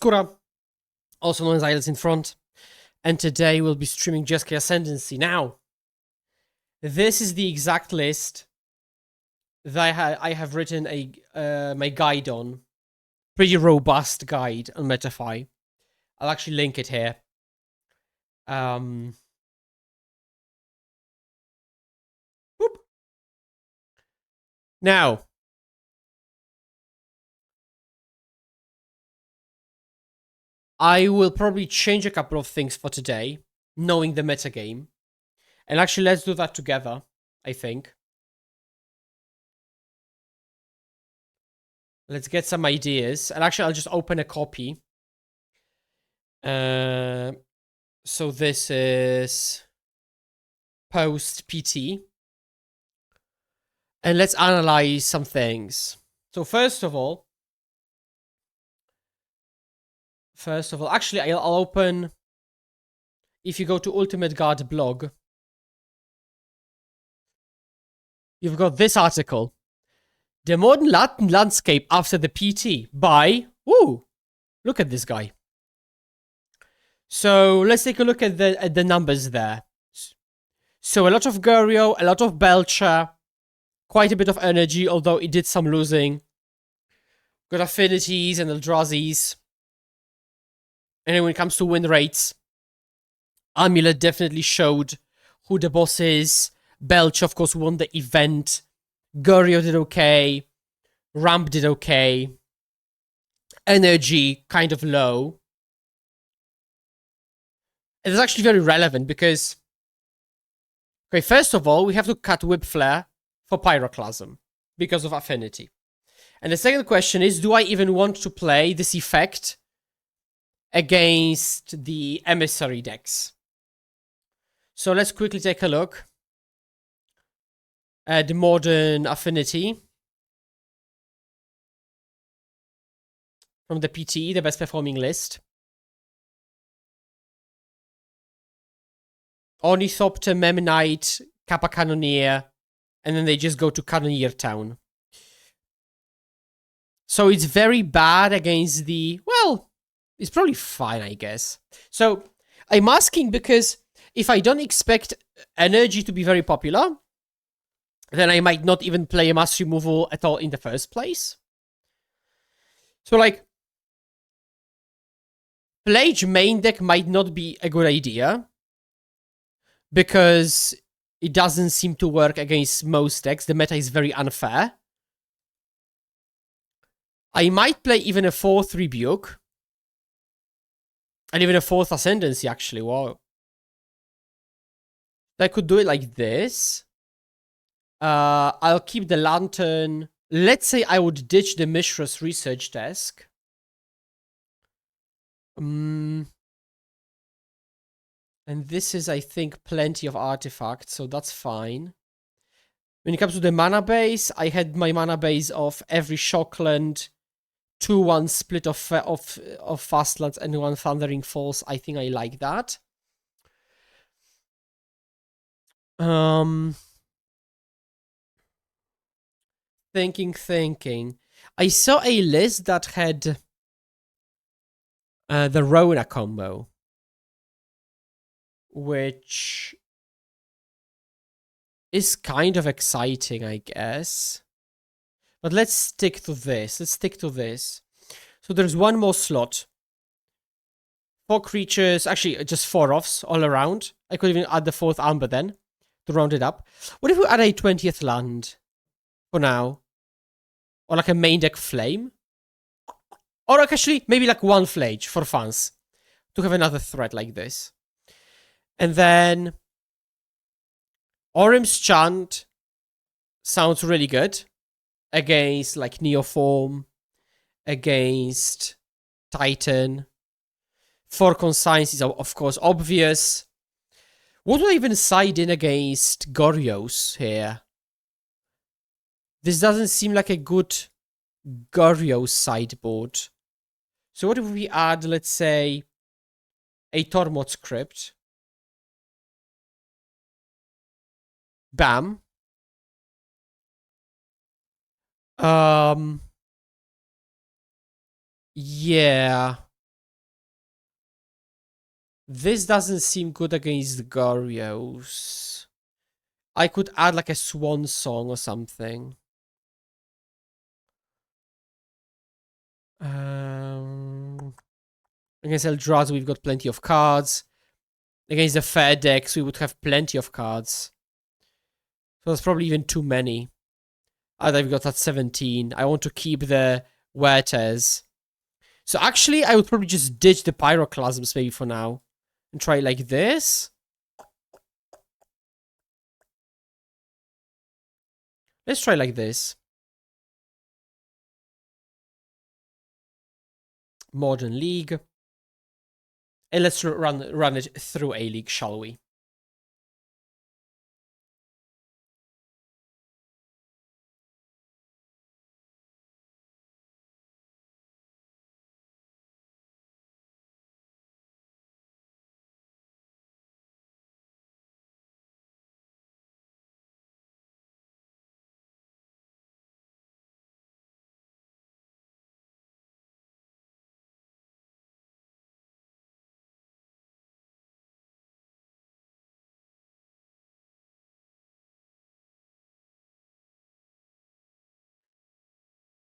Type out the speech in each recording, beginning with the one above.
Kura, also known as Idols in Front, and today we'll be streaming Jeskai Ascendancy. Now, this is the exact list that I have written my guide on. Pretty robust guide on Metafy. I'll actually link it here. Whoop. Now, I will probably change a couple of things for today, knowing the metagame. And actually, let's do that together, I think. Let's get some ideas. And actually, I'll just open a copy. So this is post PT. And let's analyze some things. So first of all, actually, I'll open, if you go to Ultimate Guard blog, you've got this article. The Modern Latin Landscape After the PT by, look at this guy. So let's take a look at the numbers there. So a lot of Gurio, a lot of Belcher, quite a bit of energy, although it did some losing. Got Affinities and Eldrazi's. And then when it comes to win rates, Amulet definitely showed who the boss is. Belch, of course, won the event. Gurio did okay. Ramp did okay. Energy, kind of low. And it's actually very relevant because, okay, first of all, we have to cut Whip Flare for Pyroclasm because of Affinity. And the second question is, do I even want to play this effect against the Emissary decks? So let's quickly take a look at the Modern Affinity from the PT, the best performing list. Ornithopter, Memnite, Kappa Cannoneer, and then they just go to Cannoneer Town. So it's very bad against the, well, it's probably fine, I guess. So I'm asking because if I don't expect energy to be very popular, then I might not even play a mass removal at all in the first place. So like, Plage main deck might not be a good idea because it doesn't seem to work against most decks. The meta is very unfair. I might play even a 4th Rebuke. And even a 4th Ascendancy, actually. Wow. I could do it like this. I'll keep the Lantern. Let's say I would ditch the Mishra's Research Desk. And this is, I think, plenty of artifacts, so that's fine. When it comes to the mana base, I had my mana base of every Shockland, 2-1 split of Fastlands, and 1 Thundering Falls. I think I like that. Thinking. I saw a list that had the Rona combo, which is kind of exciting, I guess. But let's stick to this. So there's one more slot. 4 creatures, actually just 4 offs all around. I could even add the 4th Amber then to round it up. What if we add a 20th land for now? Or like a main deck Flame? Or like actually maybe like 1 Flage for fans to have another threat like this. And then Orim's Chant sounds really good against like Neoform, against Titan. 4 Conscience is of course obvious. What would I even side in against Gorios here? This doesn't seem like a good Gorios sideboard. So what if we add, let's say, a Tormod Script? Bam. Yeah. This doesn't seem good against Gorios. I could add like a swan song or something. Against Eldrazi, we've got plenty of cards. Against the fair decks, we would have plenty of cards. So that's probably even too many. I've got that 17. I want to keep the Wertes. So actually, I would probably just ditch the Pyroclasms maybe for now. And try like this. Let's try like this. Modern League. And let's run it through a league, shall we?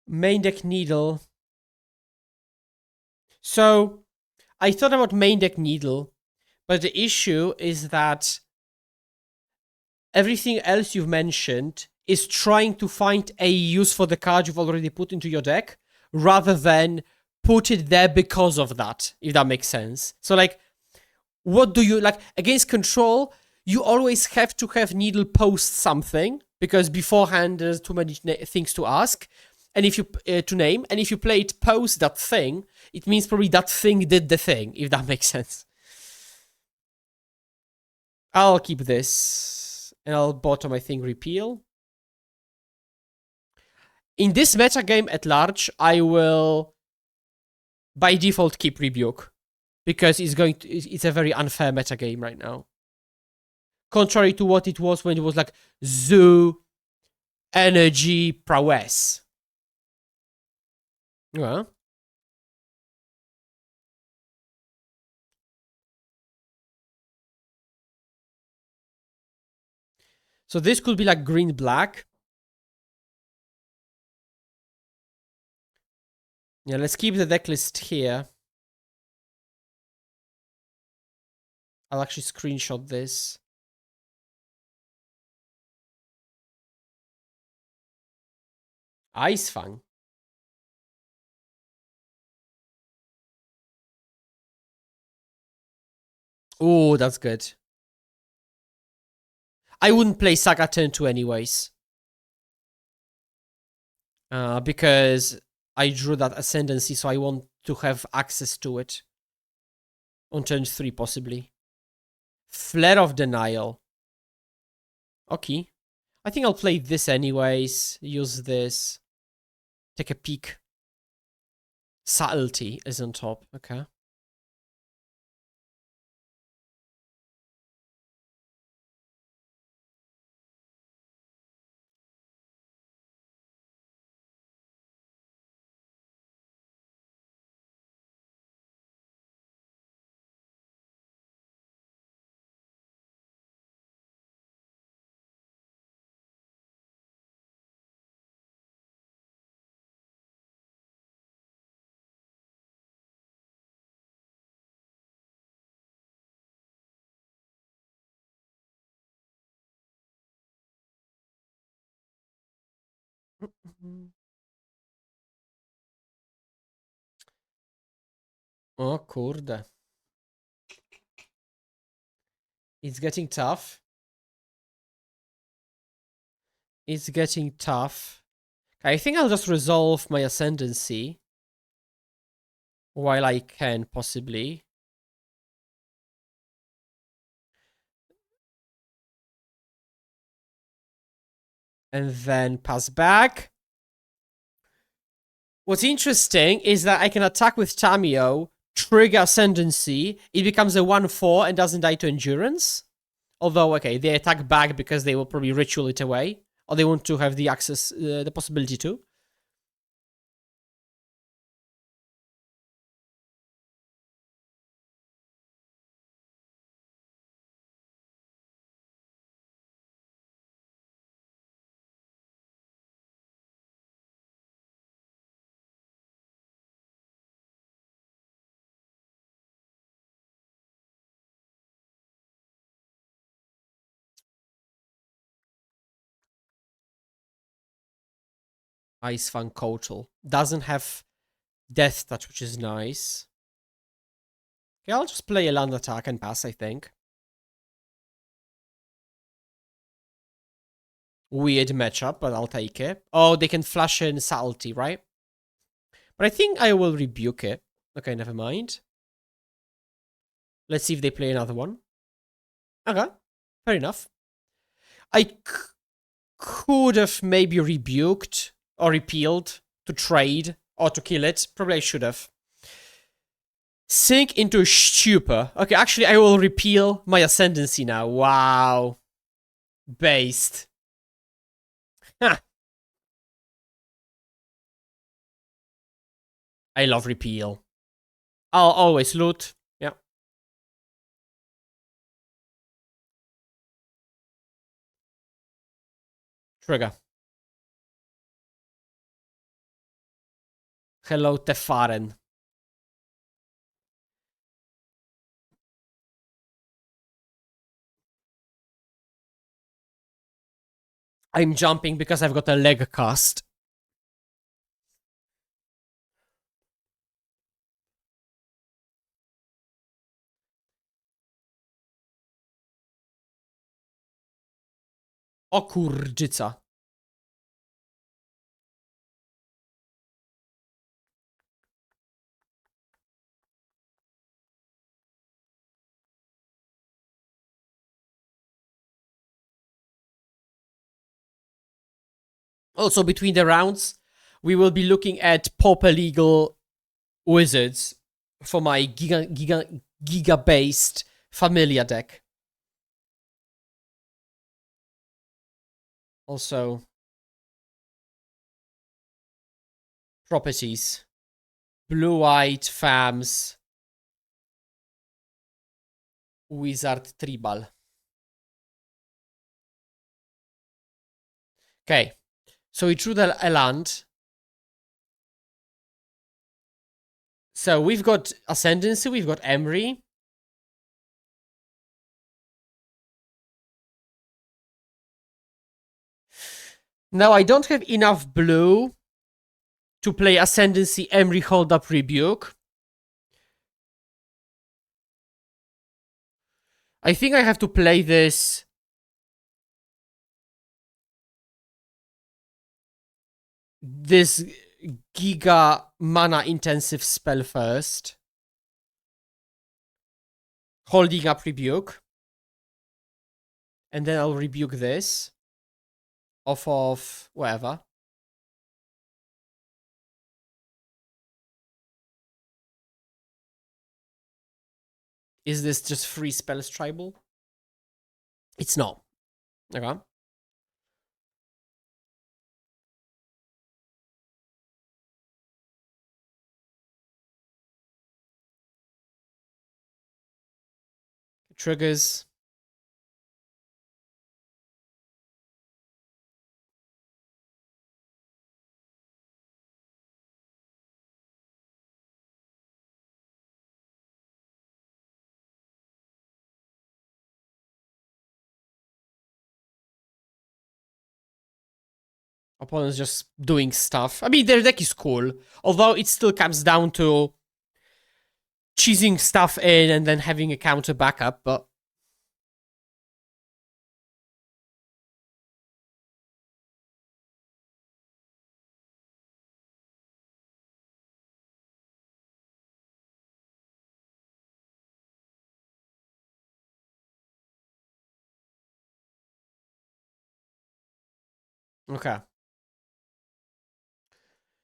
Main deck Needle. So, I thought about main deck Needle, but the issue is that everything else you've mentioned is trying to find a use for the card you've already put into your deck, rather than put it there because of that, if that makes sense. So, like, what do you, like, against control, you always have to have Needle post something, because beforehand there's too many things to ask. And if you to name, and if you play it post that thing, it means probably that thing did the thing, if that makes sense. I'll keep this, and I'll bottom, I think, repeal. In this meta game at large, I will, by default, keep Rebuke, because it's a very unfair meta game right now. Contrary to what it was when it was like Zoo, Energy, Prowess. Yeah. So this could be like green-black. Yeah, let's keep the deck list here. I'll actually screenshot this. Ice Fang. Oh, that's good. I wouldn't play Saga turn 2 anyways. Because I drew that Ascendancy, so I want to have access to it. On turn 3, possibly. Flare of Denial. Okay. I think I'll play this anyways. Use this. Take a peek. Subtlety is on top. Okay. O kurde. It's getting tough. It's getting tough. I think I'll just resolve my Ascendancy. While I can, possibly. And then pass back. What's interesting is that I can attack with Tamio, trigger Ascendancy, it becomes a 1-4 and doesn't die to Endurance. Although, okay, they attack back because they will probably ritual it away. Or they want to have the access, the possibility to. Ice Fang Kotal. Doesn't have Death Touch, which is nice. Okay, I'll just play a land attack and pass, I think. Weird matchup, but I'll take it. Oh, they can flash in Salty, right? But I think I will rebuke it. Okay, never mind. Let's see if they play another one. Okay, fair enough. I could have maybe rebuked or repealed to trade or to kill it. Probably I should have. Sink into stupor. Okay, actually I will repeal my Ascendancy now. Wow. Based. Huh. I love repeal. I'll always loot. Yeah. Trigger. Hello, Tefaren. I'm jumping because I've got a leg cast. O kurczyca. Also, between the rounds, we will be looking at Pauper Legal Wizards for my giga-based Familiar deck. Also, properties. Blue-white, Fams, Wizard Tribal. Okay, so we drew a land. So we've got Ascendancy, we've got Emery. Now I don't have enough blue to play Ascendancy, Emery, Hold Up, Rebuke. I think I have to play this giga mana intensive spell first. Holding up Rebuke. And then I'll rebuke this. Off of whatever. Is this just free spells tribal? It's not. Okay. Triggers. Opponents just doing stuff. I mean, their deck is cool. Although it still comes down to cheesing stuff in and then having a counter backup, but... Okay.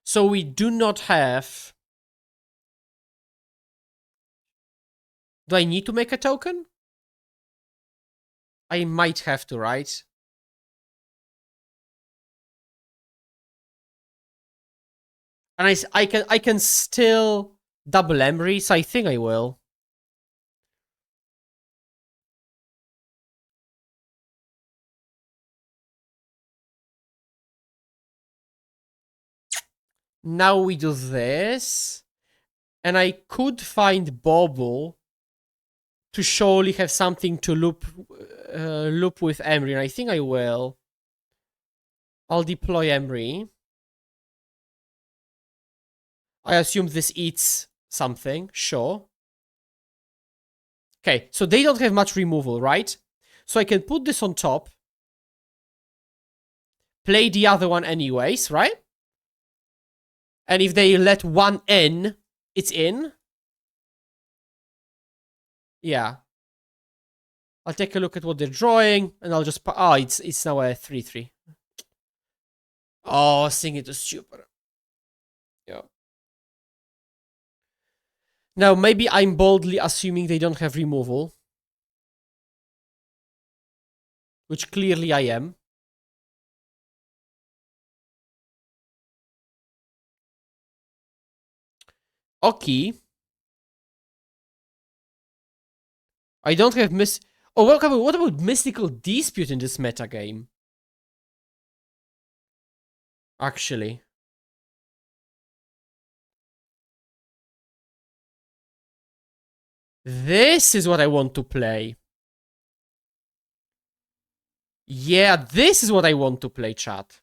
So we do not have... Do I need to make a token? I might have to, right? And I can still double Emery, so I think I will. Now we do this. And I could find Bobble to surely have something to loop with Emery, and I think I will. I'll deploy Emery. I assume this eats something, sure. Okay, so they don't have much removal, right? So I can put this on top. Play the other one anyways, right? And if they let one in, it's in. Yeah. I'll take a look at what they're drawing, and I'll just... Oh, it's now a 3-3. Oh, Sing it to Stupor. Yeah. Now, maybe I'm boldly assuming they don't have removal. Which clearly I am. Okay. I don't have Oh, what about Mystical Dispute in this metagame? Actually. This is what I want to play. Yeah, this is what I want to play, chat.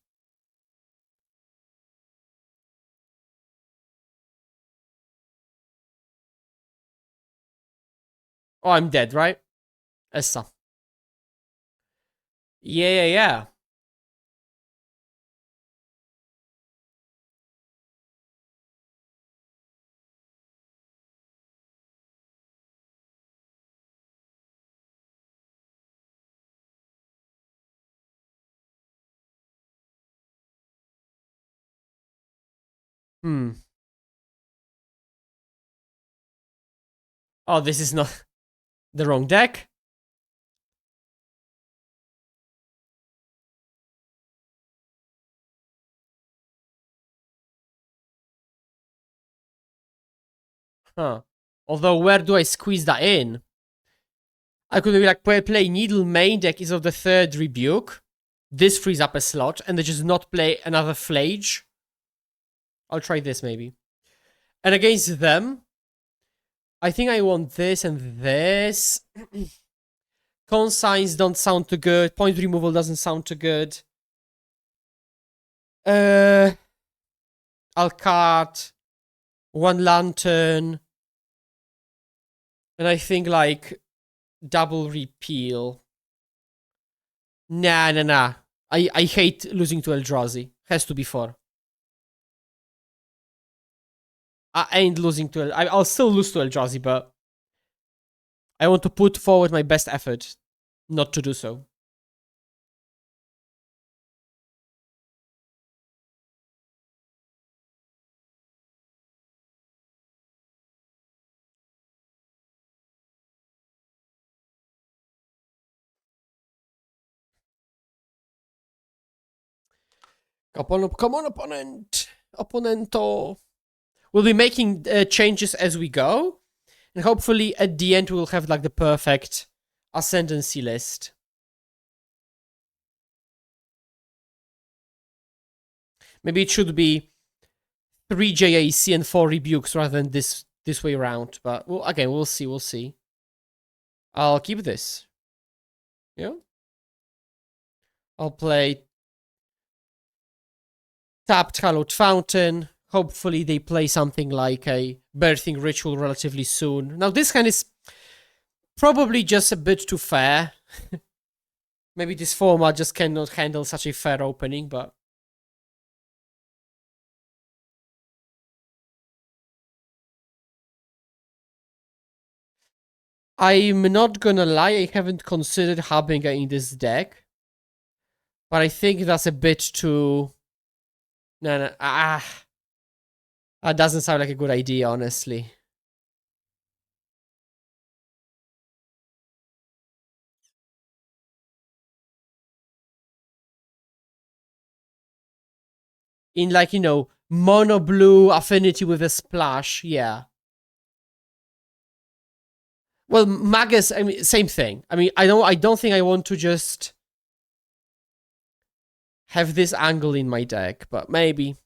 Oh, I'm dead, right? Essa. Yeah. Oh, this is not the wrong deck. Huh. Although, where do I squeeze that in? I could be like, play Needle main deck is of the 3rd Rebuke. This frees up a slot, and they just not play another Flage. I'll try this, maybe. And against them, I think I want this and this. Consigns don't sound too good. Point removal doesn't sound too good. I'll cut 1 Lantern. And I think, like, double repeal. Nah. I hate losing to Eldrazi. Has to be 4. I ain't losing to I'll still lose to Eldrazi, but I want to put forward my best effort not to do so. Come on, opponent. Opponento. We'll be making changes as we go. And hopefully at the end we'll have like the perfect Ascendancy list. Maybe it should be 3 JAC and 4 rebukes rather than this way around. But again, we'll see. I'll keep this. Yeah. I'll play tapped Hallowed Fountain. Hopefully they play something like a Birthing Ritual relatively soon. Now this hand is probably just a bit too fair. Maybe this format just cannot handle such a fair opening, but... I'm not gonna lie, I haven't considered Harbinger in this deck. But I think that's a bit too... No. That doesn't sound like a good idea, honestly. In like, you know, mono blue affinity with a splash, yeah. Well, Magus, I mean, same thing. I mean, I don't think I want to just have this angle in my deck, but maybe.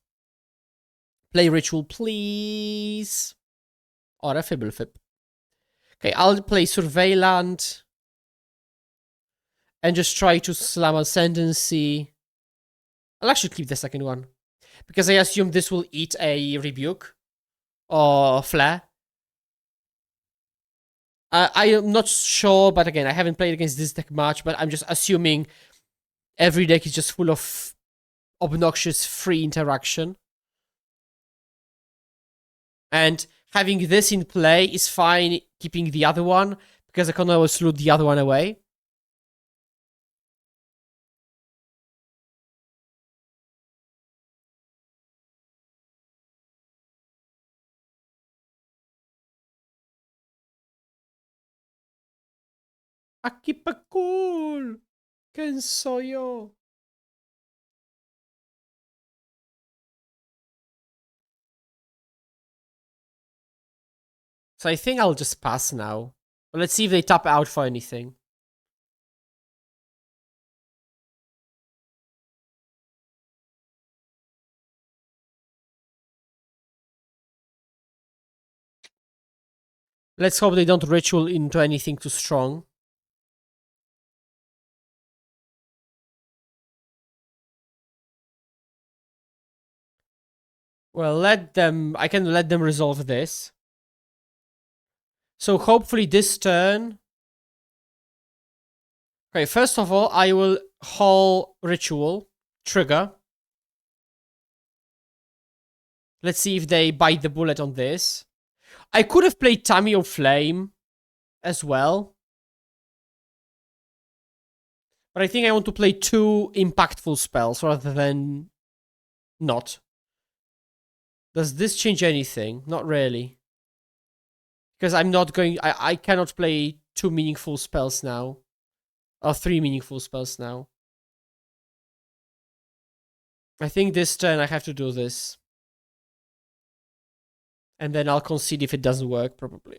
Play Ritual, please. Or a Fibblefib. Okay, I'll play Surveillant. And just try to slam Ascendancy. I'll actually keep the second one. Because I assume this will eat a Rebuke. or Flare. I am not sure, but again, I haven't played against this deck much, but I'm just assuming every deck is just full of obnoxious free interaction. And having this in play is fine, keeping the other one, because I can always loot the other one away. Aquí pa cool! ¿Quién soy yo? So I think I'll just pass now. But let's see if they tap out for anything. Let's hope they don't ritual into anything too strong. Well, I can let them resolve this. So hopefully this turn... Okay, first of all, I will haul Ritual, trigger. Let's see if they bite the bullet on this. I could have played Tamio Flame as well. But I think I want to play 2 impactful spells rather than not. Does this change anything? Not really. Because I'm not going... I cannot play 2 meaningful spells now. Or 3 meaningful spells now. I think this turn I have to do this. And then I'll concede if it doesn't work, probably.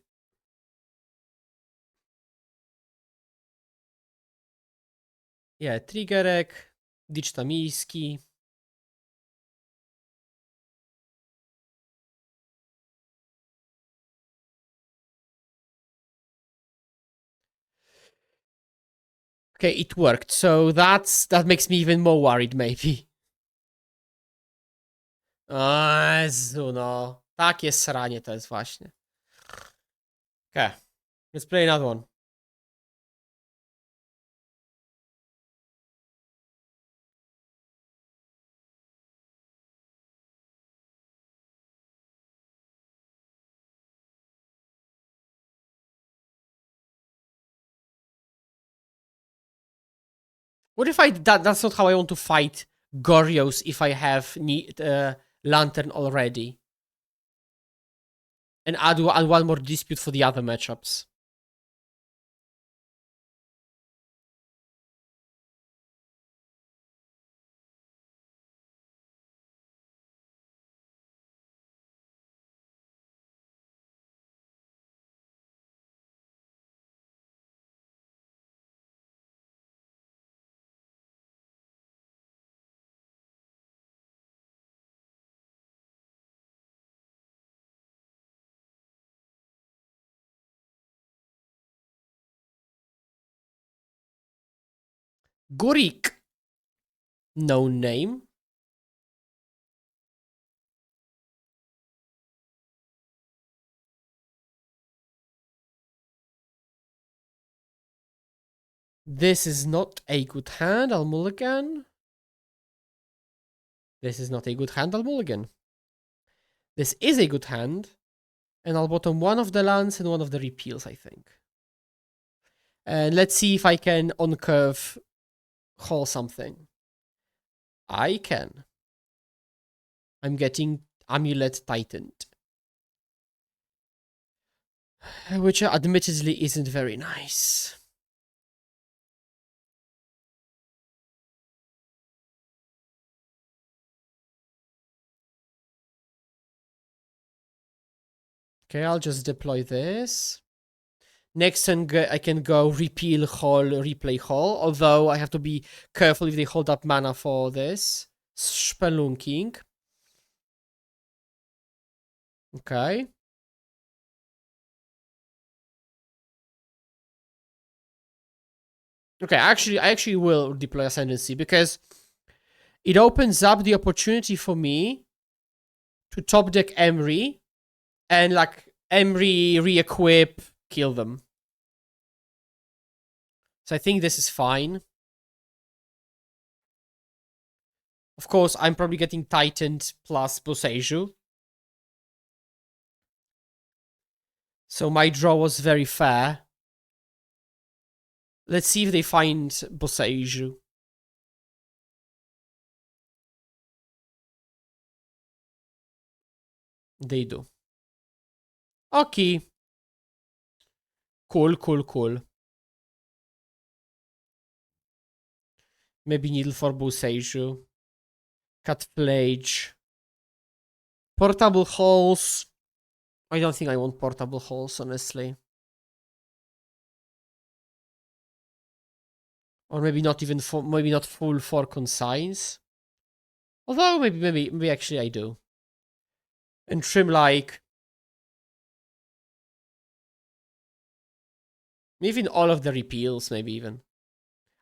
Yeah, triggerek, diczta miejski. Okay, it worked. So that makes me even more worried, maybe. Jezu, no. Takie sranie to jest właśnie. Okay, let's play another one. What if that's not how I want to fight Gorios if I have Lantern already? And add one more dispute for the other matchups. Gurik. No name. This is not a good hand, I'll mulligan. This is not a good hand, I'll mulligan. This is a good hand. And I'll bottom one of the lands and one of the repeals, I think. And let's see if I can on curve haul something. I can. I'm getting Amulet Tightened. Which admittedly isn't very nice. Okay, I'll just deploy this. Next turn, I can go repeal, haul, replay, haul. Although I have to be careful if they hold up mana for this. Spelunking. Okay. Okay, I actually will deploy Ascendancy because it opens up the opportunity for me to top deck Emery And like Emry, re-equip, kill them. So I think this is fine. Of course, I'm probably getting Titaned plus Boseiju. So my draw was very fair. Let's see if they find Boseiju. They do. Okay. Cool, cool, cool. Maybe Needle for Boseiju. Cut Flage. Portable holes. I don't think I want portable holes, honestly. Or maybe not even for, maybe not full 4 consigns. Although maybe actually I do. And trim like even all of the repeals, maybe even.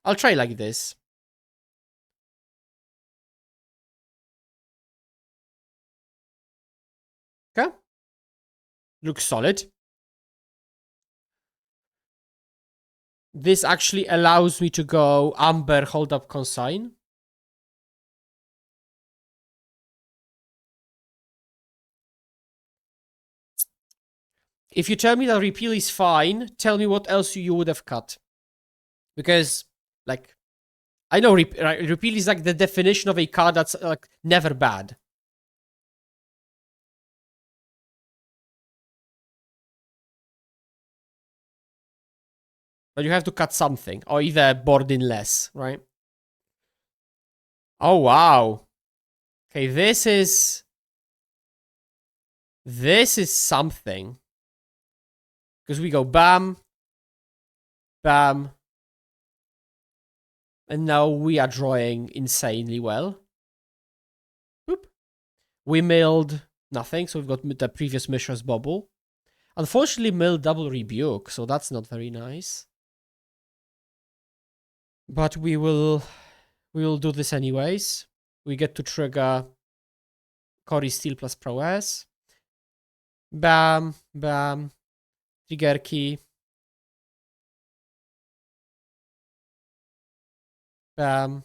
I'll try like this. Okay. Looks solid. This actually allows me to go Amber, hold up consign. If you tell me that repeal is fine, tell me what else you would have cut. Because, like, I know repeal is like the definition of a card that's like never bad. But you have to cut something, or either board in less, right? Oh, wow. Okay, this is something. Because we go bam, bam, and now we are drawing insanely well. Boop. We milled nothing, so we've got the previous Mishra's Bubble. Unfortunately, milled double Rebuke, so that's not very nice. But we will do this anyways. We get to trigger Cory Steel plus Prowess. Bam, bam. Trigger key. Bam.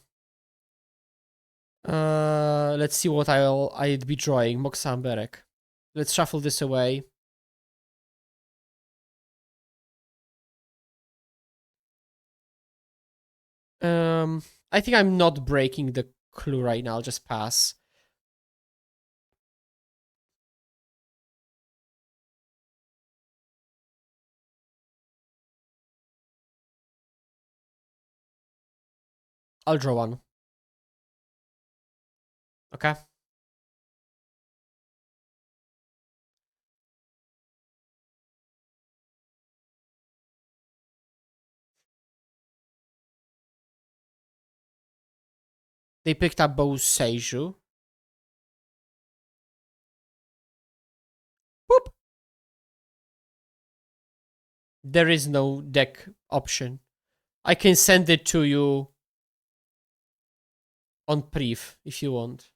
Let's see what I'd be drawing. Moxamberek. Let's shuffle this away. I think I'm not breaking the clue right now. I'll just pass. I'll draw one. Okay. They picked up both Seiju. Boop. There is no deck option. I can send it to you on Priv if you want.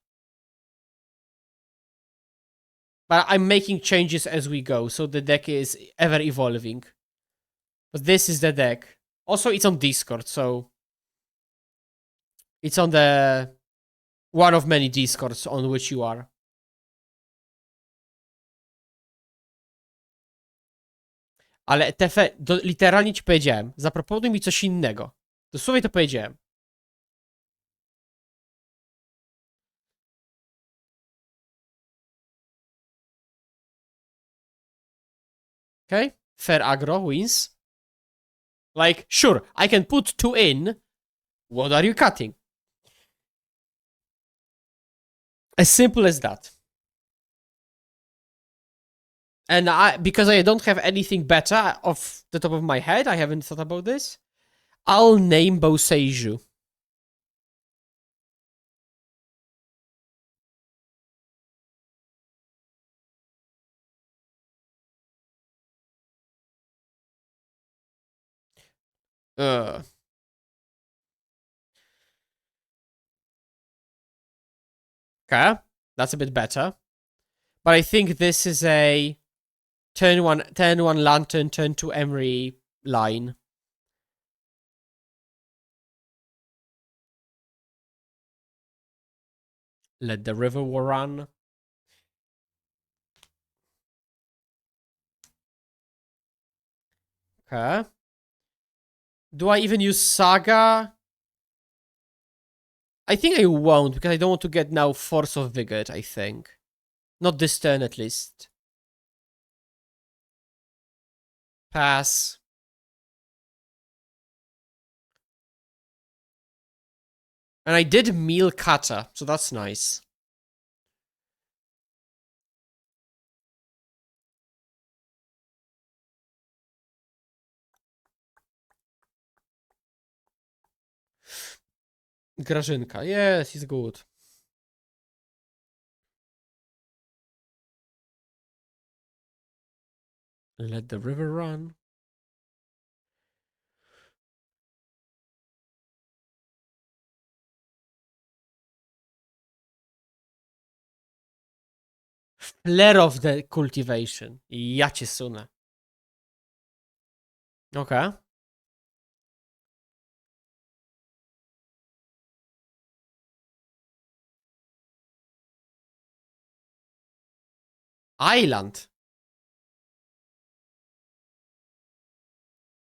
But I'm making changes as we go, so the deck is ever evolving. But this is the deck. Also, it's on Discord, so it's on the one of many Discords on which you are. Ale Tefe, literalnie ci powiedziałem, zaproponuj mi coś innego. Dosłownie to powiedziałem. Okay? Fair aggro wins. Like, sure, I can put 2 in. What are you cutting? As simple as that. And because I don't have anything better off the top of my head, I haven't thought about this. I'll name Boseiju. Okay, that's a bit better. But I think this is a Turn 1 Lantern, turn 2 Emery line. Let the river run. Okay. Do I even use Saga? I think I won't, because I don't want to get now Force of Vigor, I think. Not this turn, at least. Pass. And I did Meal Kata, so that's nice. Grażynka. Yes, he's good. Let the river run. Flare of the Cultivation. Ja cię sunę. Okay. Island.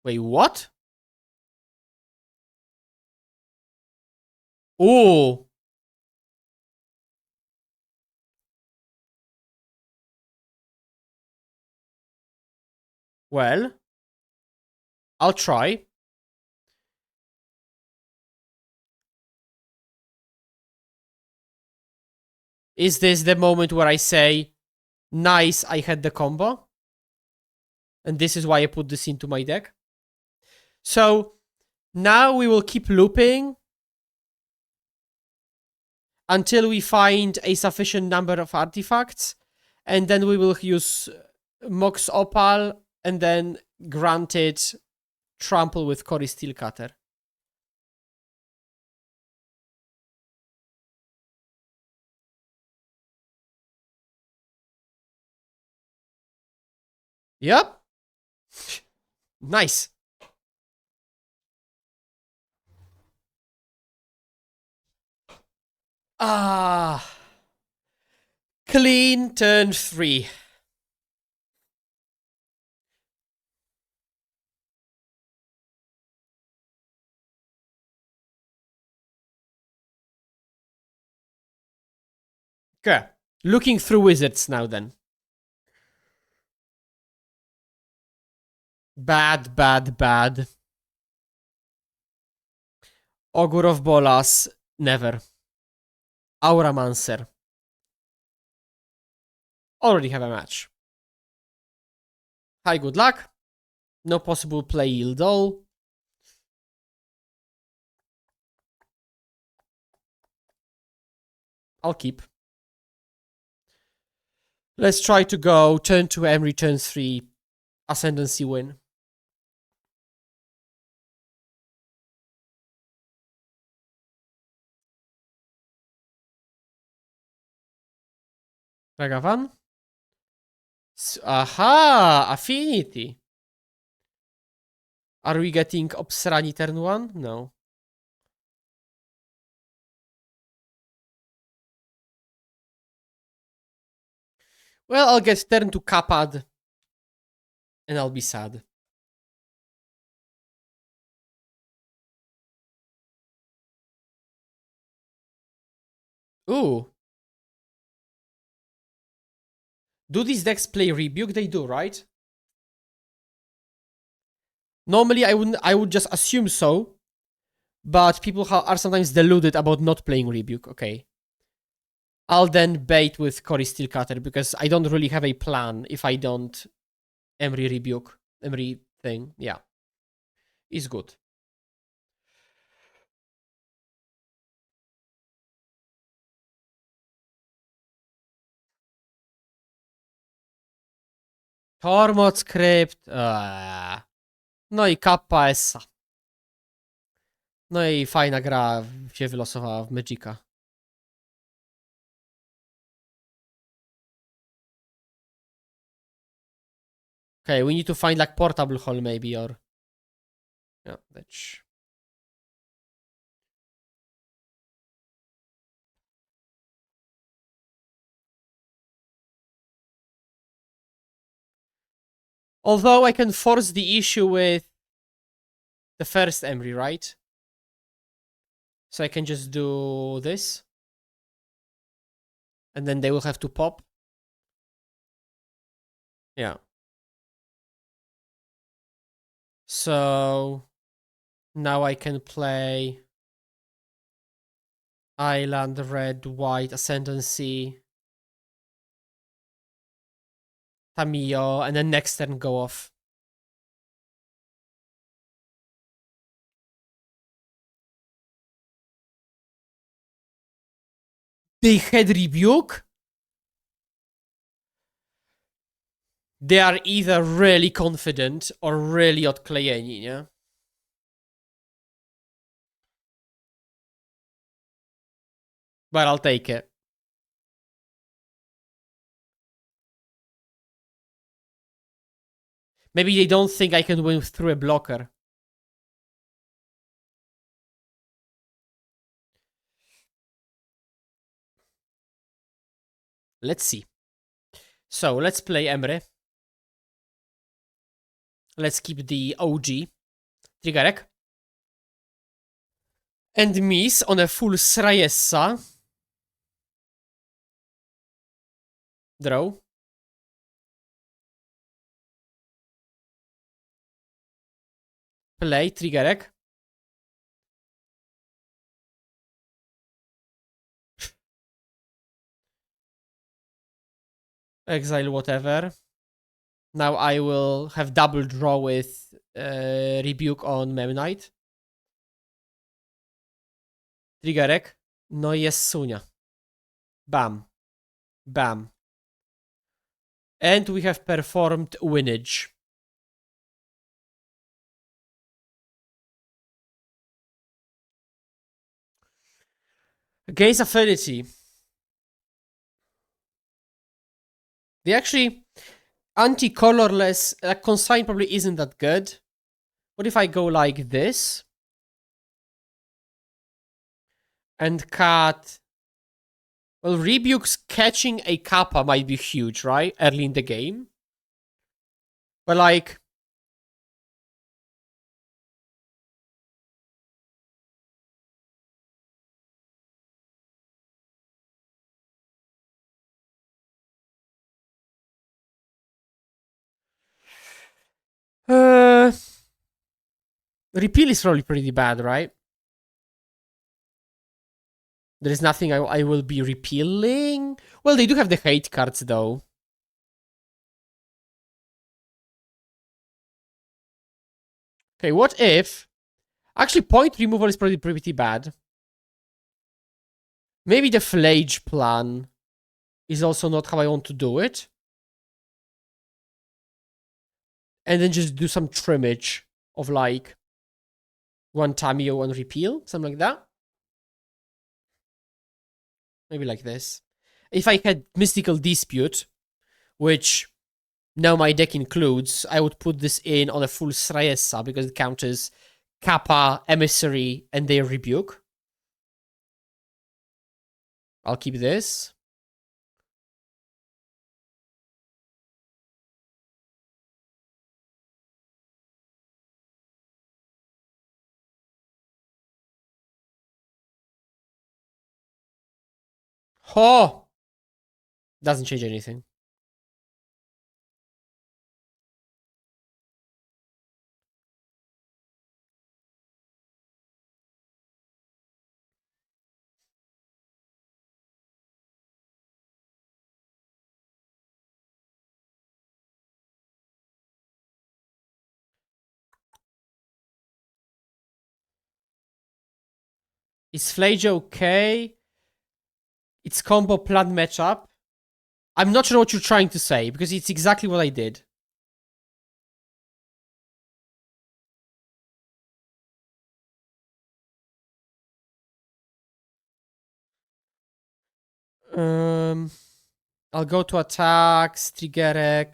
Wait, what? Ooh. Well, I'll try. Is this the moment where I say, nice, I had the combo? And this is why I put this into my deck? So, now we will keep looping until we find a sufficient number of artifacts, and then we will use Mox Opal, and then Granted Trample with Cory Steelcutter. Yep. Nice. Ah. Clean turn 3. Okay. Looking through wizards now then. Bad, bad, bad. Ogre of Bolas, never. Auramancer. Already have a match. Hi, good luck. No possible play yield all. I'll keep. Let's try to go turn 2 Emery, turn 3 Ascendancy win. Ragavan? Aha! Affinity! Are we getting Obsrani turn 1? No. Well, I'll get turn to Kapad. And I'll be sad. Ooh. Do these decks play Rebuke? They do, right? Normally, I would just assume so. But people are sometimes deluded about not playing Rebuke. Okay. I'll then bait with Cory Steelcutter because I don't really have a plan if I don't Emery Rebuke. Emery thing. Yeah. Is good. Tormod Script. No i Kappa Essa. No i fajna gra się wylosowała w Magica. Okay, we need to find like portable hole maybe, or... Yeah, that's... Although I can force the issue with the first Emery, right? So I can just do this. And then they will have to pop. Yeah. So now I can play Island, Red, White, Ascendancy, Tamiyo, and then next turn go off. They had Rebuke? They are either really confident or really odklejeni, nie? But I'll take it. Maybe they don't think I can win through a blocker. Let's see. So let's play Emre. Let's keep the OG. Triggerek. And miss on a full Srayessa. Draw. Play, triggerek. Exile whatever. Now I will have double draw with Rebuke on Memnite. Triggerek. No jest Sunia. Bam. Bam. And we have performed Winnage. Gaze Affinity. They actually... Anti-colorless... Consign probably isn't that good. What if I go like this? And cut... Well, Rebuke's catching a Kappa might be huge, right? Early in the game. But like... Repeal is probably pretty bad, right? There is nothing I will be repealing. Well, they do have the hate cards, though. Okay, what if... Actually, point removal is probably pretty bad. Maybe the Flage plan is also not how I want to do it. And then just do some trimmage of like... one Tamiyo, one repeal, something like that. Maybe like this. If I had Mystical Dispute, which now my deck includes, I would put this in on a full Srayessa because it counters Kappa, Emissary, and their Rebuke. I'll keep this. Oh! Doesn't change anything. Is Flage okay? It's combo plan matchup. I'm not sure what you're trying to say, because it's exactly what I did. I'll go to attacks, Triggerek.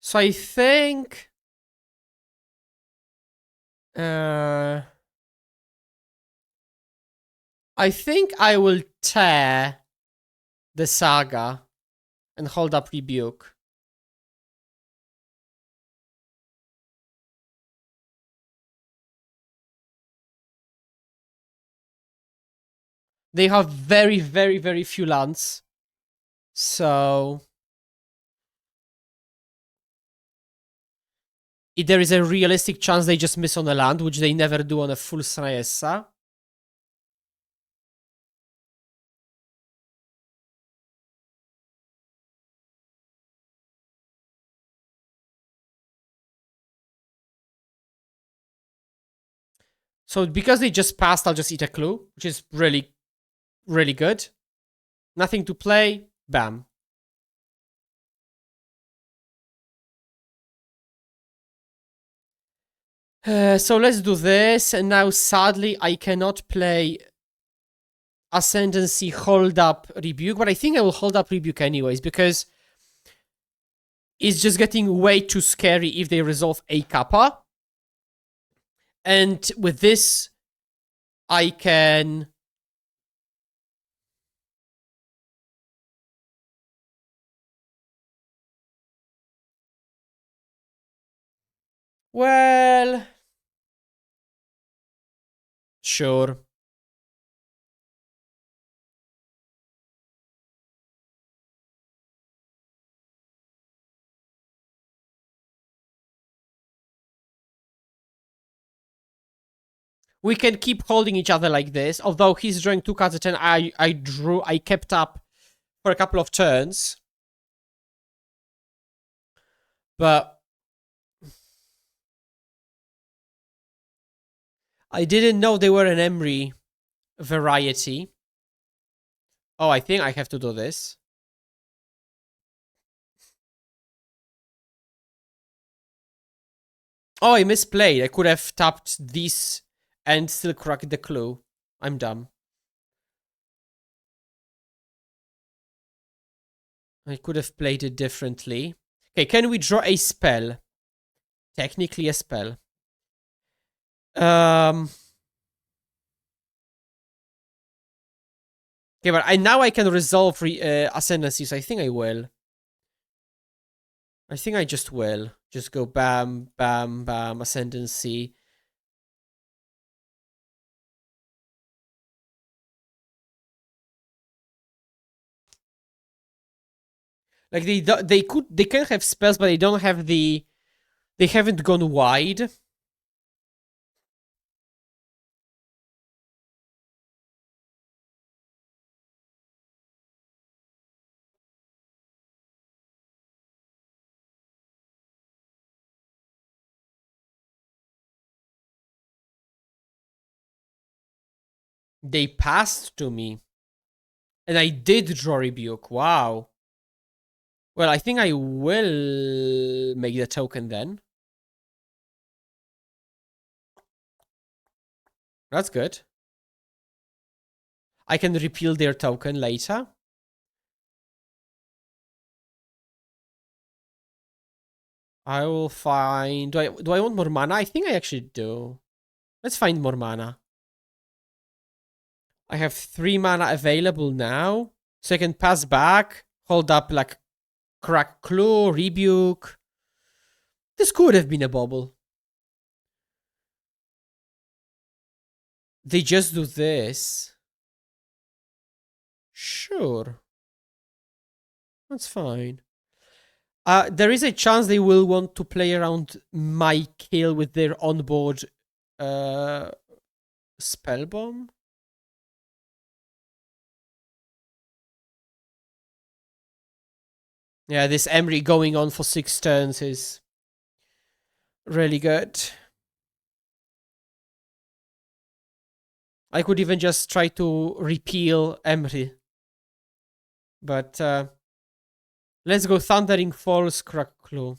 So I think... I think I will tear the Saga and hold up Rebuke. They have very, very, very few lands. So... if there is a realistic chance they just miss on a land, which they never do on a full Sraesa. So because they just passed, I'll just eat a clue, which is really, really good. Nothing to play, bam. So let's do this, and now sadly I cannot play Ascendancy, hold up, Rebuke, but I think I will hold up Rebuke anyways, because it's just getting way too scary if they resolve a Kappa. And with this, I can... well... sure. We can keep holding each other like this. Although he's drawing 2 cards a turn, I kept up for a couple of turns. But I didn't know they were an Emery variety. Oh, I think I have to do this. Oh, I misplayed. I could have tapped this and still cracked the clue. I'm dumb. I could have played it differently. Okay, can we draw a spell? Technically a spell. Okay, but now I can resolve Ascendancy, so I think I will. I think I just will. Just go bam, bam, bam, Ascendancy. Like they can have spells, but they don't have the... they haven't gone wide. They passed to me. And I did draw Rebuke. Wow. Well, I think I will make the token then. That's good. I can repeal their token later. I will find... do I want more mana? I think I actually do. Let's find more mana. I have 3 mana available now. So I can pass back, hold up like Crack Claw, Rebuke. This could have been a bubble. They just do this. Sure. That's fine. There is a chance they will want to play around my kill with their onboard spell bomb. Yeah, this Emery going on for 6 turns is really good. I could even just try to repeal Emery. But let's go Thundering Falls, Crack Claw.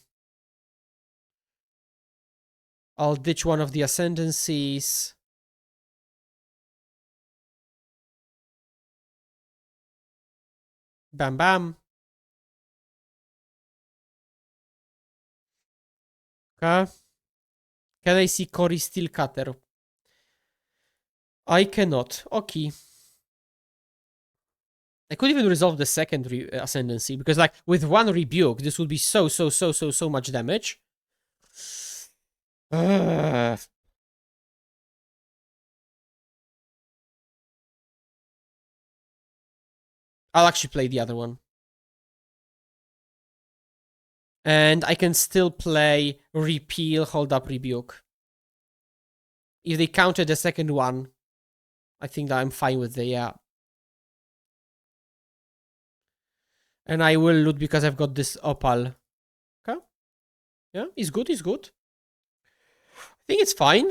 I'll ditch one of the Ascendancies. Bam bam. Okay. Can I see Cory Steel Cutter? I cannot. Okay. I could even resolve the second Ascendancy, because like with one rebuke, this would be so much damage. Ugh. I'll actually play the other one. And I can still play Repeal, Hold Up, Rebuke. If they counter the second one, I think that I'm fine with the, yeah. And I will loot because I've got this Opal. Okay. Yeah, he's good, he's good. I think it's fine.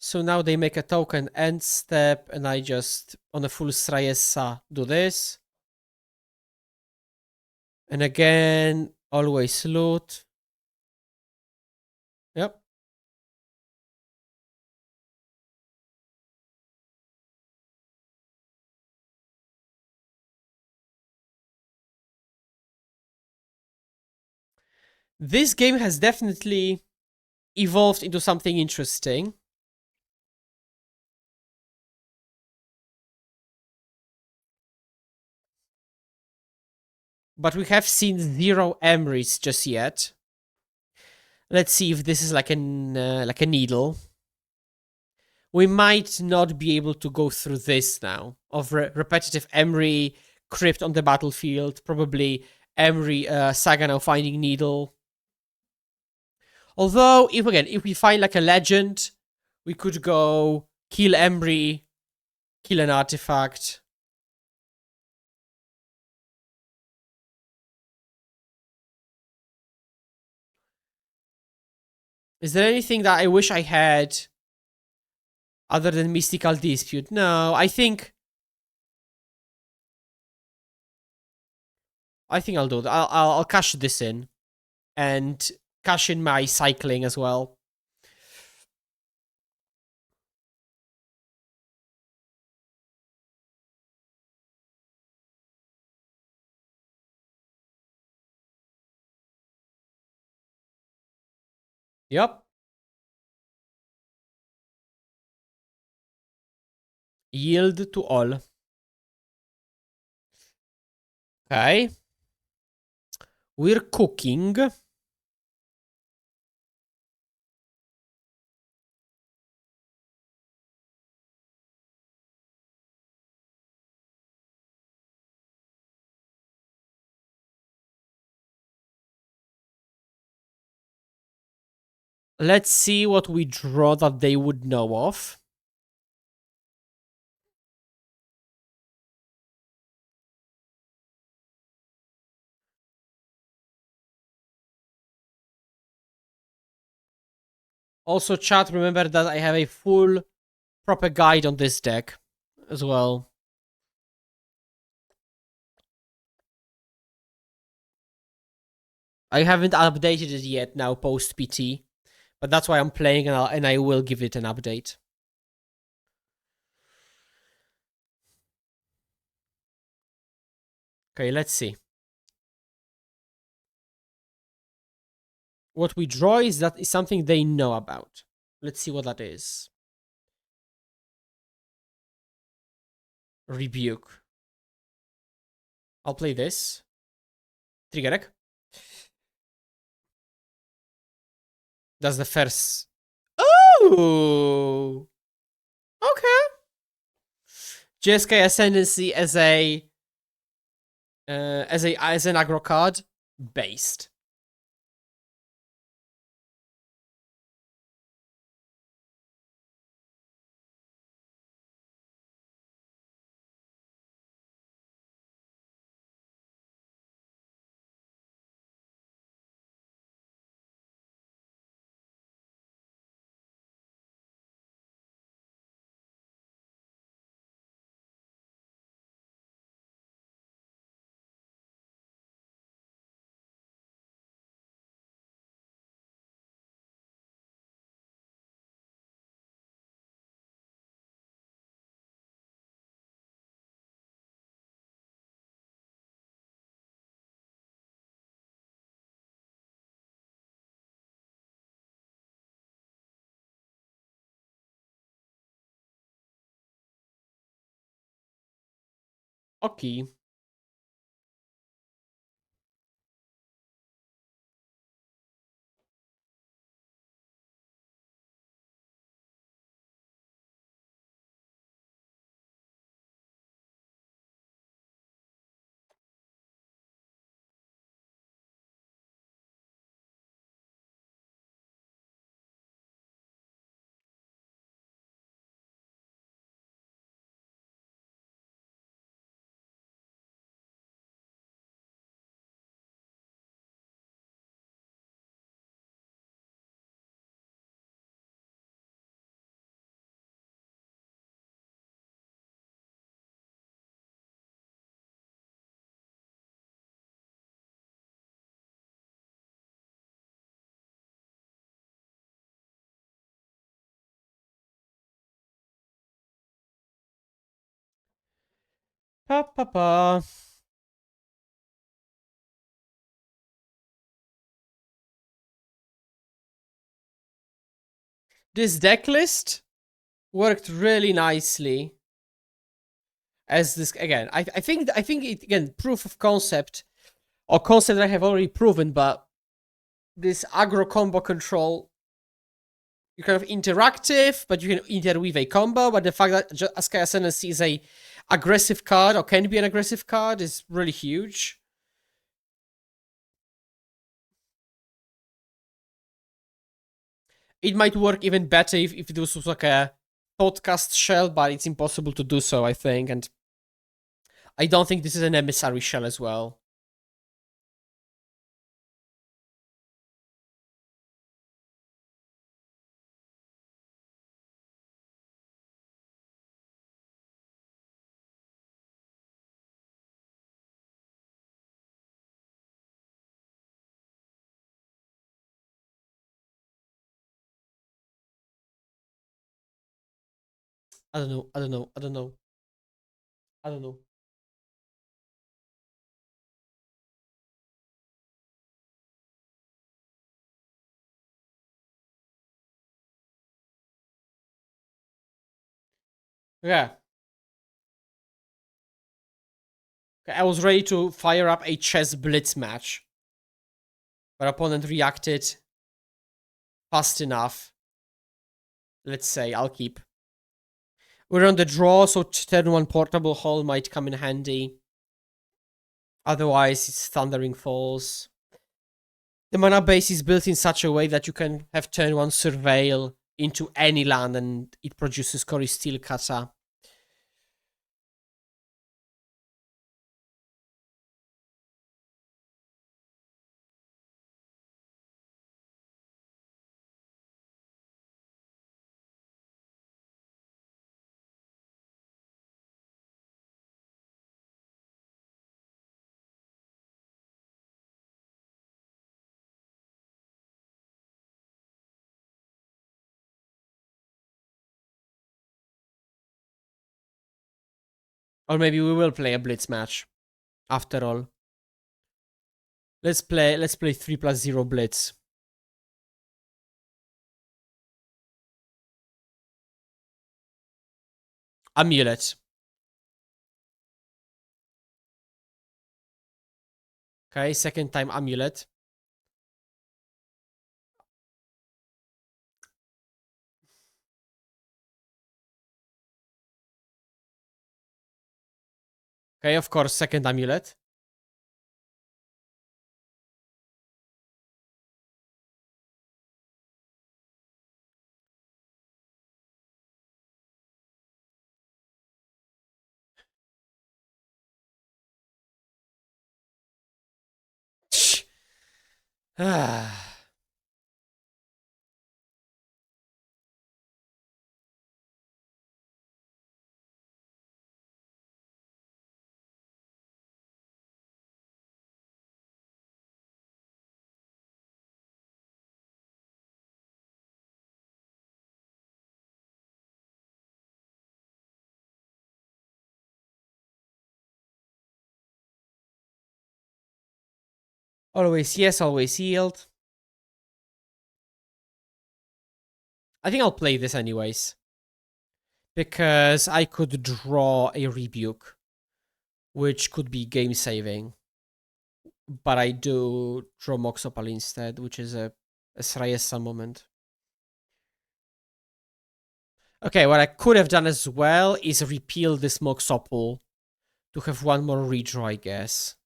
So now they make a token end step, and I just, on a full Srayesa, do this. And again, always loot. Yep. This game has definitely evolved into something interesting. But we have seen 0 Emrys just yet. Let's see if this is like a needle. We might not be able to go through this now of repetitive Emry crypt on the battlefield. Probably Emry Saga now finding needle. Although, if we find like a legend, we could go kill Emry, kill an artifact. Is there anything that I wish I had other than Mystical Dispute? No, I think I'll do that. I'll cash this in and cash in my cycling as well. Yep. Yield to all. Okay. We're cooking. Let's see what we draw that they would know of. Also, chat, remember that I have a full proper guide on this deck as well. I haven't updated it yet now post PT, but that's why I'm playing, and I will give it an update. Okay, let's see. What we draw is something they know about. Let's see what that is. Rebuke. I'll play this. Triggerek. That's the first. Oh! Okay. Jeskai Ascendancy as an aggro card based. Okay. Pa pa pa. This deck list worked really nicely as this again. I think it again proof of concept or concept that I have already proven, but this aggro combo control, you're kind of interactive, but you can interweave a combo. But the fact that Jeskai Ascendancy is a aggressive card or can be an aggressive card is really huge. It might work even better if it was like a podcast shell, but it's impossible to do so, I think. And I don't think this is an emissary shell as well. I don't know. I don't know. I don't know. I don't know. Yeah. Okay, I was ready to fire up a chess blitz match, but opponent reacted fast enough. Let's say I'll keep. We're on the draw, so turn one portable hull might come in handy. Otherwise, it's Thundering Falls. The mana base is built in such a way that you can have turn one Surveil into any land and it produces Cory Steel Kata. Or maybe we will play a blitz match. After all. Let's play 3+0 blitz. Amulet. Okay, second time amulet. Okay, of course, second amulet. Ah. Always yes, always yield. I think I'll play this anyways. Because I could draw a rebuke. which could be game saving. But I do draw Moxopal instead, which is a Srayesa moment. Okay, what I could have done as well is repeal this Moxopal to have one more redraw, I guess.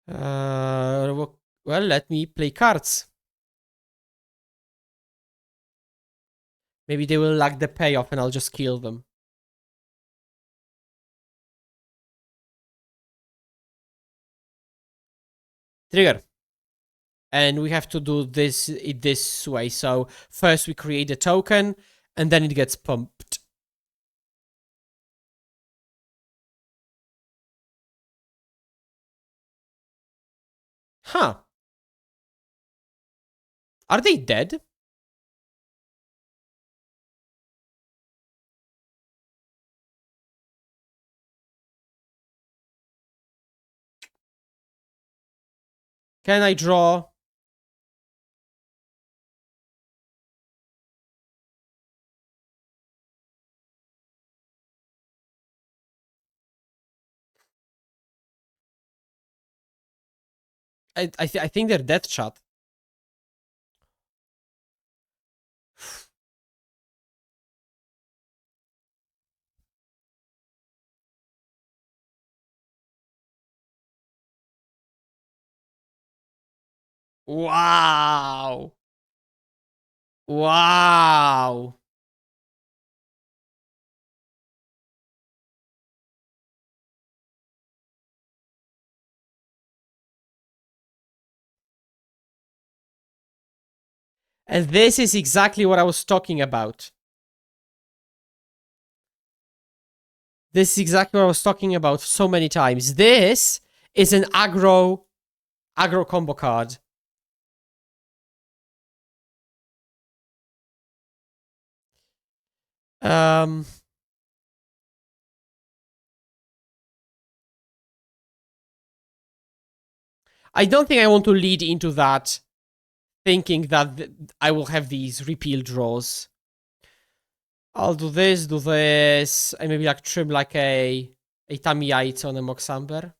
Well, let me play cards. Maybe they will lack the payoff and I'll just kill them. Trigger. And we have to do this way. So first we create a token and then it gets pumped. Huh. Are they dead? Can I draw? I think they're dead, chat. Wow. Wow. And this is exactly what I was talking about. This is exactly what I was talking about so many times. This is an aggro combo card. I don't think I want to lead into that thinking that I will have these repeal draws. I'll do this, and maybe like trim like a Tamiite on a Moxamber.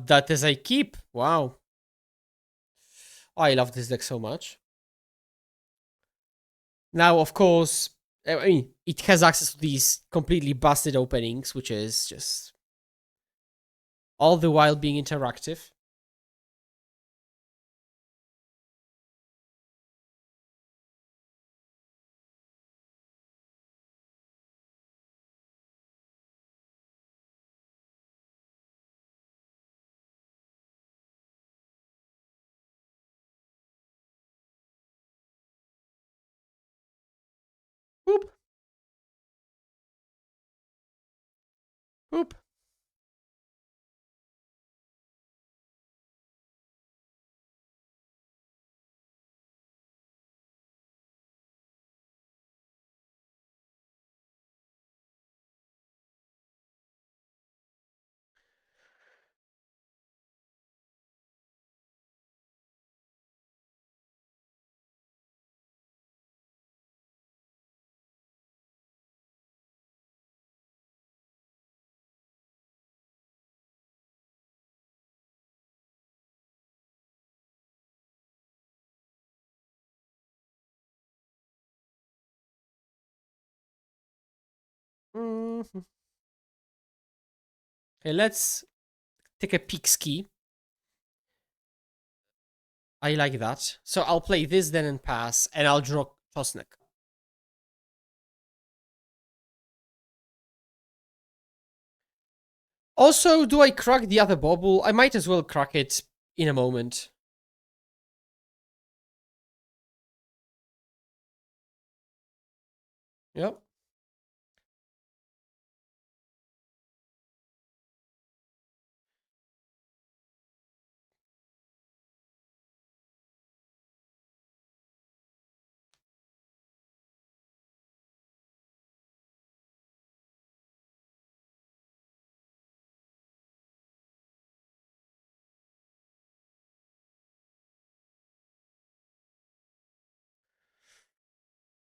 That is a keep. Wow. Oh, I love this deck so much. Now, of course, I mean, it has access to these completely busted openings, which is just all the while being interactive. Boop. Boop. Mm-hmm. Okay, let's take a peek ski. I like that. So I'll play this then and pass, and I'll draw Tosnek. Also, do I crack the other bauble? I might as well crack it in a moment. Yep.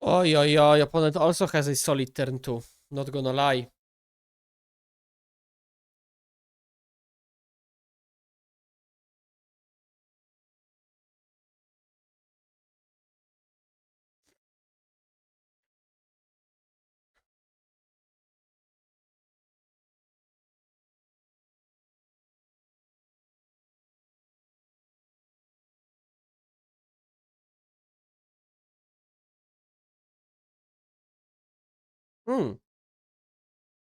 Oi, oi, oi. Opponent also has a solid turn too. Not gonna lie. Hmm.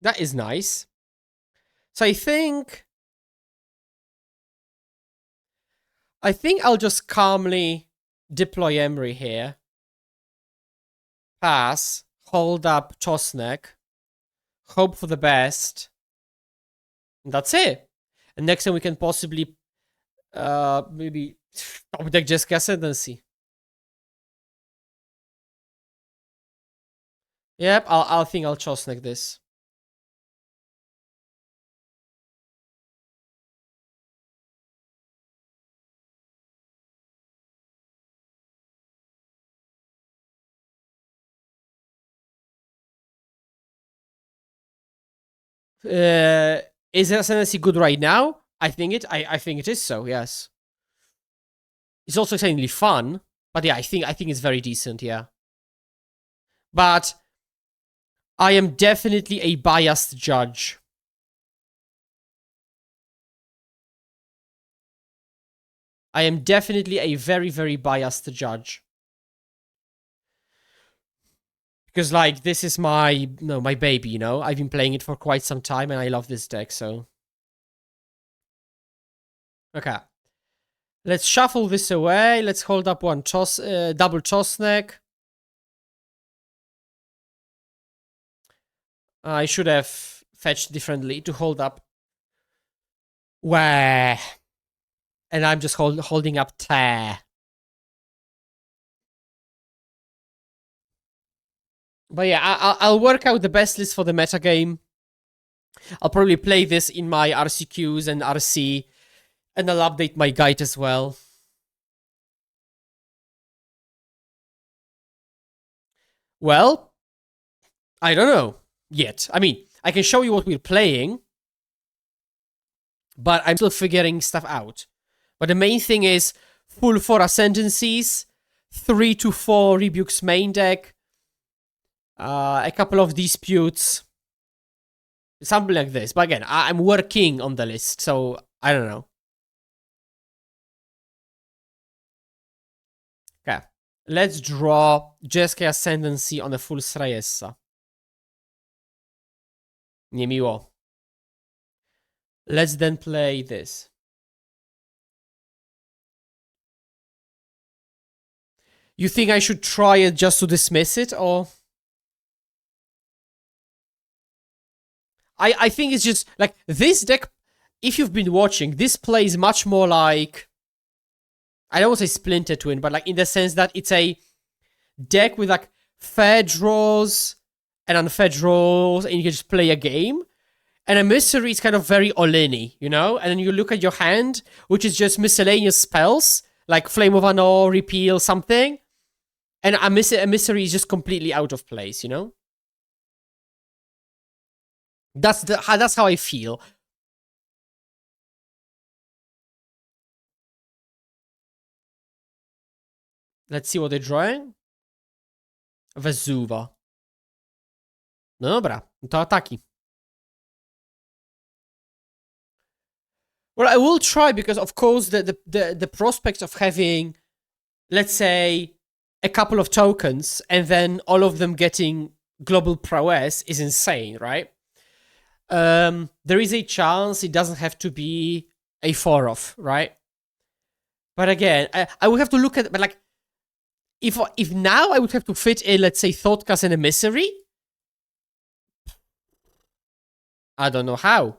That is nice. So I think I'll just calmly deploy Emery here. Pass. Hold up Tosnek. Hope for the best. And that's it. And next time we can possibly maybe top deck Jeskai Ascendancy. Yep, I'll think I'll Tosnek this. Is Ascendancy good right now? I think it is so, yes. It's also extremely fun. But yeah, I think it's very decent, yeah. But I am definitely a biased judge. I am definitely a very, very biased judge. Because like this is my my baby, you know? I've been playing it for quite some time and I love this deck, so. Okay. Let's shuffle this away. Let's hold up one double Tosnek. I should have fetched differently to hold up. Where? And I'm just holding up tear. But yeah, I'll work out the best list for the metagame. I'll probably play this in my RCQs and RC, and I'll update my guide as well. Well, I don't know yet. I mean, I can show you what we're playing, but I'm still figuring stuff out. But the main thing is full 4 Ascendancies, 3 to 4 Rebukes main deck, a couple of Disputes, something like this. But again, I'm working on the list, so I don't know. Okay, let's draw Jeskai Ascendancy on a full Srayessa. Niemiło. Let's then play this. You think I should try it just to dismiss it, or? I think it's just, like, this deck, if you've been watching, this plays much more like, I don't want to say Splinter Twin, but like in the sense that it's a deck with like fair draws and unfair draws, and you can just play a game. And a mystery is kind of very Olini, you know? And then you look at your hand, which is just miscellaneous spells, like Flame of Anor, Repeal, something. And a mystery is just completely out of place, you know? That's how I feel. Let's see what they're drawing. Vesuva. No dobra, to ataki. Well, I will try because, of course, the prospect of having, let's say, a couple of tokens and then all of them getting global prowess is insane, right? There is a chance it doesn't have to be a 4-off, right? But again, I would have to look at, but like, if now I would have to fit in, let's say, Thoughtcast and Emissary, I don't know how,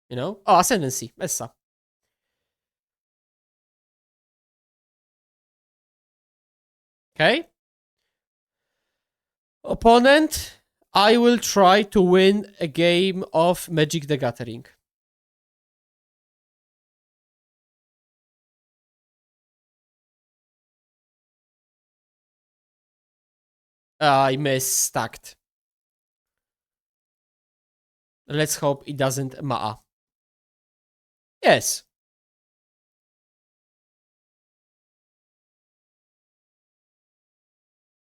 you know? Oh, Ascendancy, Messa. Okay. Opponent, I will try to win a game of Magic the Gathering. I misstacked. Let's hope it doesn't matter. Yes.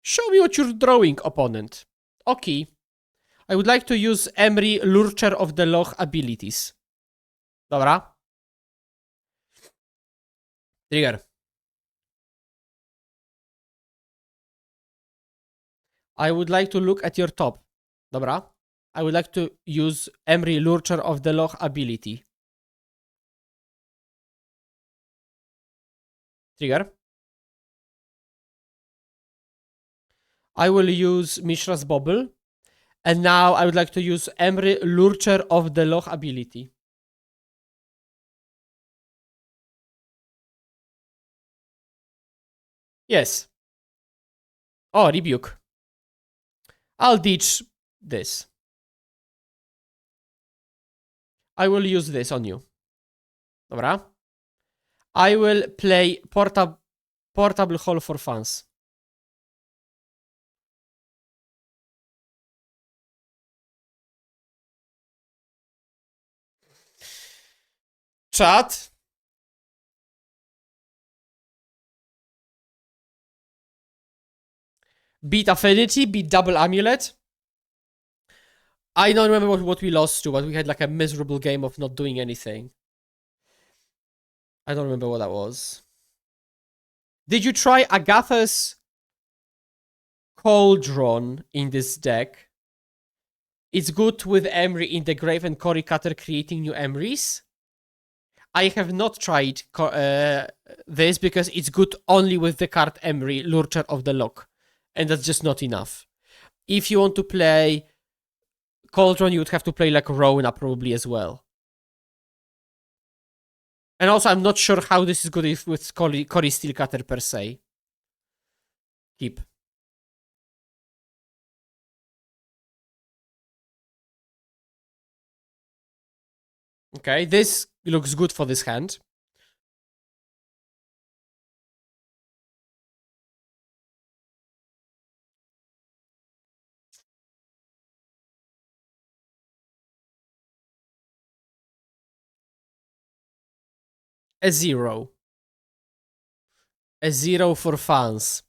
Show me what you're drawing, opponent. Okay. I would like to use Emery Lurcher of the Loch abilities. Dobra. Trigger. I would like to look at your top. Dobra. I would like to use Emery Lurcher of the Loch ability. Trigger. I will use Mishra's Bobble. And now I would like to use Emery Lurcher of the Loch ability. Yes. Oh, rebuke. I'll ditch this. I will use this on you. Dobra. I will play Portable Hall for fans. Chat. Beat Affinity, beat Double Amulet. I don't remember what we lost to, but we had like a miserable game of not doing anything. I don't remember what that was. Did you try Agatha's Cauldron in this deck? It's good with Emery in the grave and Cory Cutter creating new Emerys. I have not tried this because it's good only with the card Emery, Lurcher of the Loch. And that's just not enough. If you want to play Cauldron, you would have to play like Rona probably as well. And also, I'm not sure how this is good with Cory Steelcutter per se. Keep. Okay, this looks good for this hand. A 0. A 0 for fans.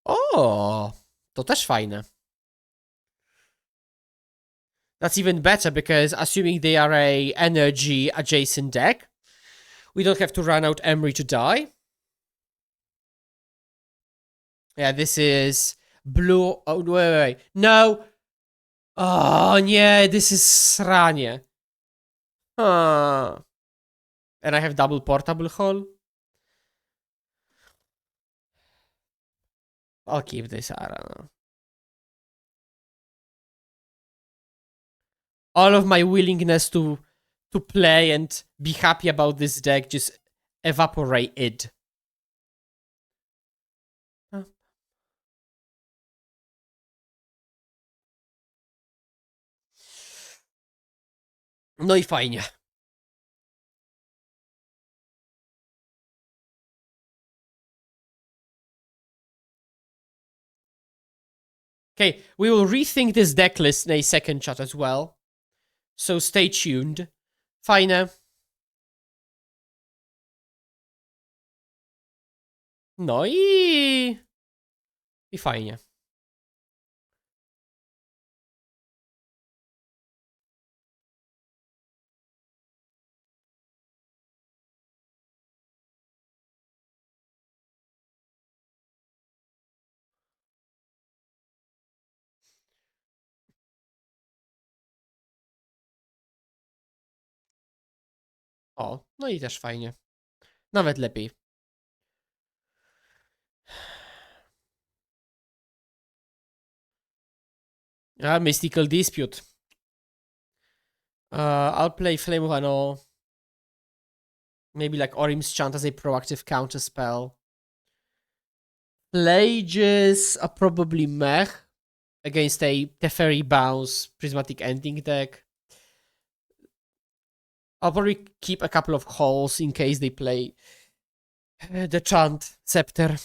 O, to też fajne. That's even better because assuming they are a energy adjacent deck, we don't have to run out Emery to die. Yeah, this is blue. Oh, wait. No. Oh, nie, this is sranie. Huh. And I have double portable hole. I'll keep this, I don't know. All of my willingness to play and be happy about this deck just evaporated. No i fajnie. Okay, we will rethink this deck list in a second, chat, as well. So stay tuned. Fajne. No i fajnie. O, no i też fajnie. Nawet lepiej. Mystical Dispute. I'll play Flame of Anno. Maybe like Orim's Chant as a proactive counter spell. Plages are probably meh against a Teferi Bounce Prismatic Ending deck. I'll probably keep a couple of holes in case they play the Chant Scepter.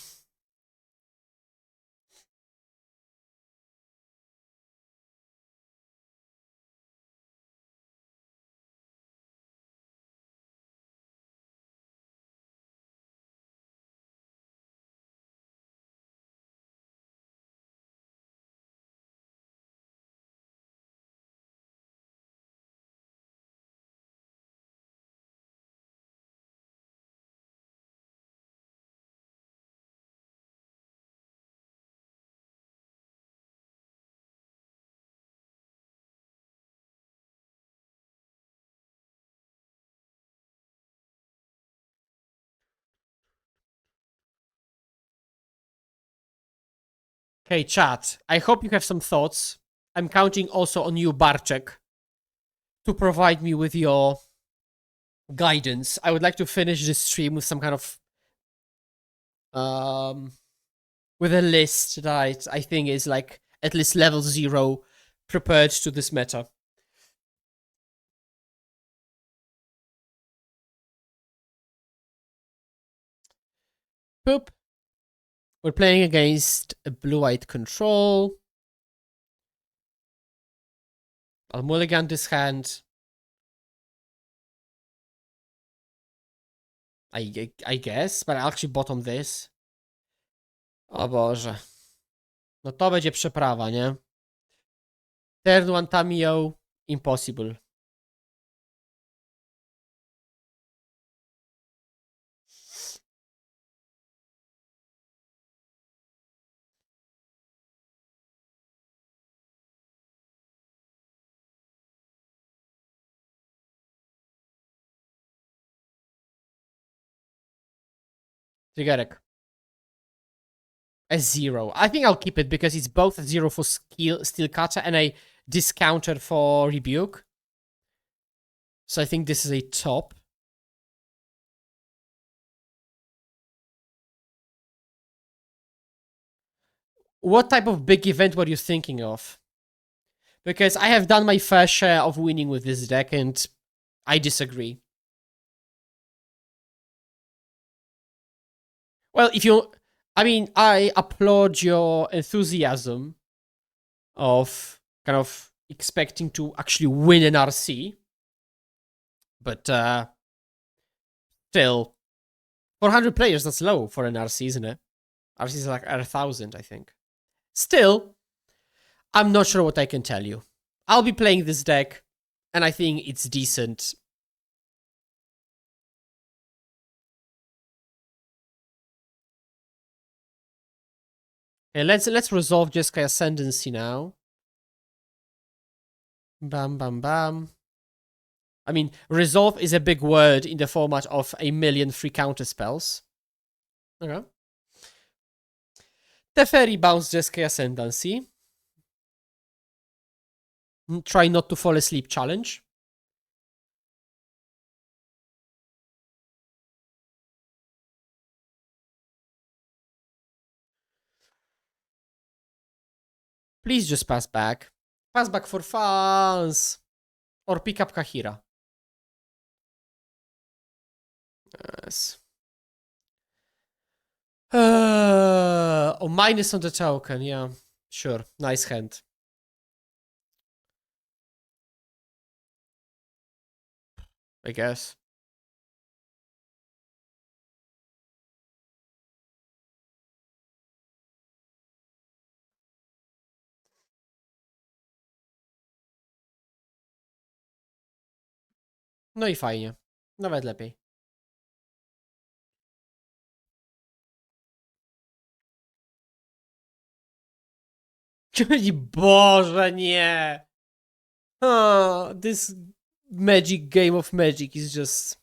Okay, chat. I hope you have some thoughts. I'm counting also on you, Barczek, to provide me with your guidance. I would like to finish this stream with some kind of with a list that I think is like at least level 0 prepared to this meta. Boop. We're playing against a blue-white control. I'll mulligan this hand. I guess, but I'll actually bottom this. O Boże. No to będzie przeprawa, nie? Third one Tamio, impossible. Triggerek. A 0. I think I'll keep it because it's both a 0 for Steel Cutter and a discounter for Rebuke. So I think this is a top. What type of big event were you thinking of? Because I have done my fair share of winning with this deck and I disagree. Well, if you... I mean, I applaud your enthusiasm of kind of expecting to actually win an RC. But still, 400 players, that's low for an RC, isn't it? RC is like 1,000, I think. Still, I'm not sure what I can tell you. I'll be playing this deck, and I think it's decent. Okay, let's resolve Jeskai Ascendancy now. Bam, bam, bam. I mean, resolve is a big word in the format of a million free counter spells. Okay. Teferi bounce Jeskai Ascendancy. Try not to fall asleep challenge. Please just pass back. Pass back for fans. Or pick up Kahira. Yes. Oh, minus on the token, yeah. Sure, nice hand. I guess. No i fajnie. Nawet lepiej. Boże, nie! Oh, this magic game of magic is just...